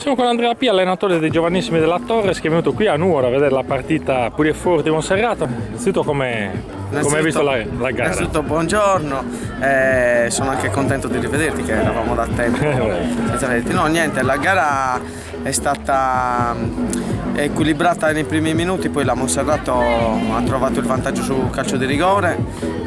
Siamo con Andrea Pia, allenatore dei giovanissimi della Torres, che è venuto qui a Nuoro a vedere la partita Puglia-Forti Monserrato. Innanzitutto come hai visto la gara? Innanzitutto buongiorno, sono anche contento di rivederti, che eravamo da tempo senza vederti. No, niente, la gara è stata equilibrata nei primi minuti, poi la Monserrato ha trovato il vantaggio sul calcio di rigore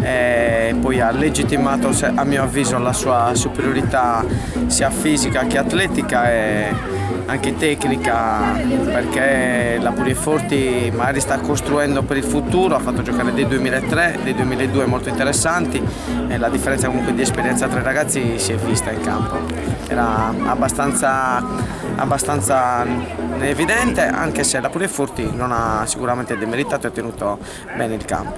e poi ha legittimato, a mio avviso, la sua superiorità sia fisica che atletica e anche tecnica, perché la Puglia-Forti magari sta costruendo per il futuro, ha fatto giocare dei 2003, dei 2002 molto interessanti e la differenza comunque di esperienza tra i ragazzi si è vista in campo. Era abbastanza evidente, anche se la Puglia-Forti non ha sicuramente demeritato e tenuto bene il campo.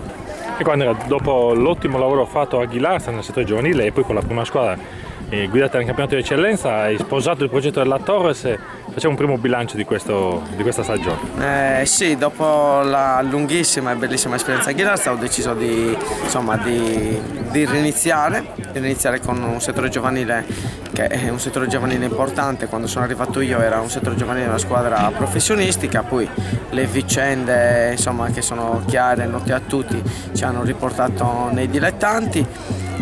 Ecco Andrea, dopo l'ottimo lavoro fatto a Ghilarza nel settore giovanile e poi con la prima squadra guidata nel campionato di eccellenza, hai sposato il progetto della Torres e facciamo un primo bilancio di questa stagione. Sì, dopo la lunghissima e bellissima esperienza a Ghilarza ho deciso di riniziare con un settore giovanile che è un settore giovanile importante. Quando sono arrivato io era un settore giovanile di una squadra professionistica, poi le vicende che sono chiare, note a tutti, ci hanno riportato nei dilettanti.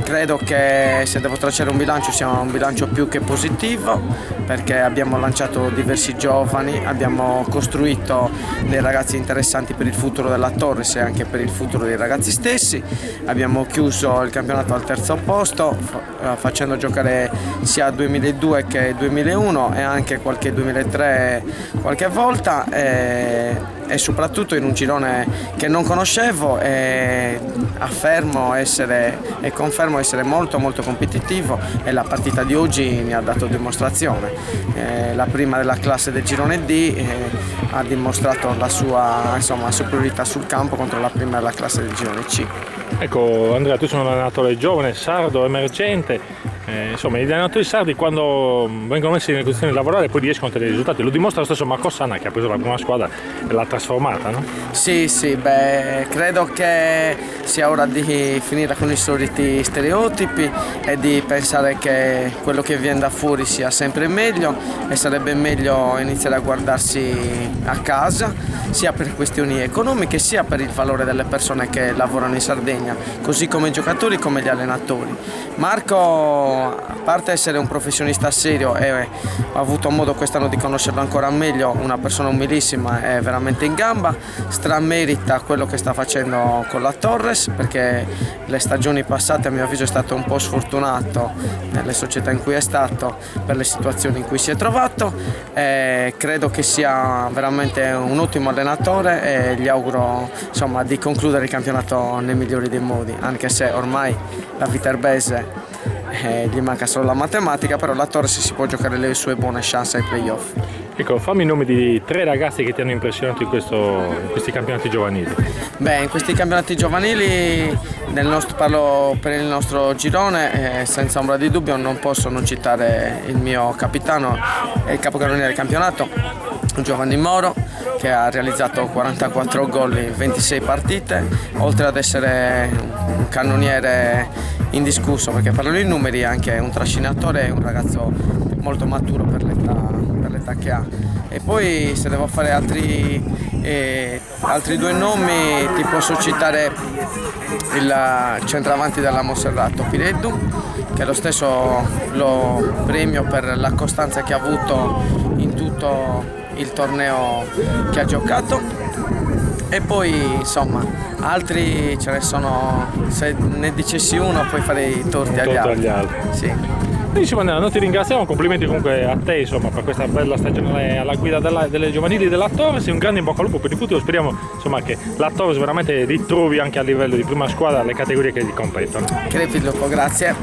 Credo che se devo tracciare un bilancio sia un bilancio più che positivo, perché abbiamo lanciato diversi giovani, abbiamo costruito dei ragazzi interessanti per il futuro della Torres e anche per il futuro dei ragazzi stessi. Abbiamo chiuso il campionato al terzo posto, facendo giocare sia 2002 che 2001 e anche qualche 2003 qualche volta, e soprattutto in un girone che non conoscevo, e confermo essere molto competitivo, e la partita di oggi ne ha dato dimostrazione. La prima della classe del girone D ha dimostrato la sua superiorità sul campo contro la prima della classe del girone C. Ecco Andrea, tu sei un allenatore giovane, sardo, emergente. Gli allenatori sardi, quando vengono messi nelle condizioni di lavorare, poi riescono a ottenere risultati. Lo dimostra lo stesso Marco Sanna, che ha preso la prima squadra e l'ha trasformata, no? Sì, credo che sia ora di finire con i soliti stereotipi e di pensare che quello che viene da fuori sia sempre meglio, e sarebbe meglio iniziare a guardarsi a casa, sia per questioni economiche sia per il valore delle persone che lavorano in Sardegna, così come i giocatori come gli allenatori. Marco, a parte essere un professionista serio, e ho avuto modo quest'anno di conoscerlo ancora meglio, una persona umilissima e veramente in gamba, stramerita quello che sta facendo con la Torres, perché le stagioni passate a mio avviso è stato un po' sfortunato nelle società in cui è stato, per le situazioni in cui si è trovato. Credo che sia veramente un ottimo allenatore e gli auguro di concludere il campionato nei migliori dei modi, anche se ormai la Viterbese gli manca solo la matematica, però la Torres si può giocare le sue buone chance ai playoff. Ecco, fammi i nomi di 3 ragazzi che ti hanno impressionato in questi campionati giovanili. In questi campionati giovanili, parlo per il nostro girone, senza ombra di dubbio non posso non citare il mio capitano e il capocannoniere del campionato, Giovanni Moro, che ha realizzato 44 gol in 26 partite, oltre ad essere un cannoniere indiscusso, perché parlando di numeri è anche un trascinatore e un ragazzo molto maturo per l'età che ha. E poi, se devo fare altri 2 nomi, ti posso citare il centravanti della Monserrato, Pireddu, che lo stesso lo premio per la costanza che ha avuto in tutto il torneo che ha giocato. E poi altri ce ne sono, se ne dicessi uno poi farei torti agli altri. Sì. Benissimo Andrea, noi ti ringraziamo, complimenti comunque a te per questa bella stagione alla guida delle giovanili della Torres, e un grande in bocca al lupo per il futuro. Speriamo che la Torres veramente ritrovi anche a livello di prima squadra le categorie che gli competono. Crepi il lupo, grazie.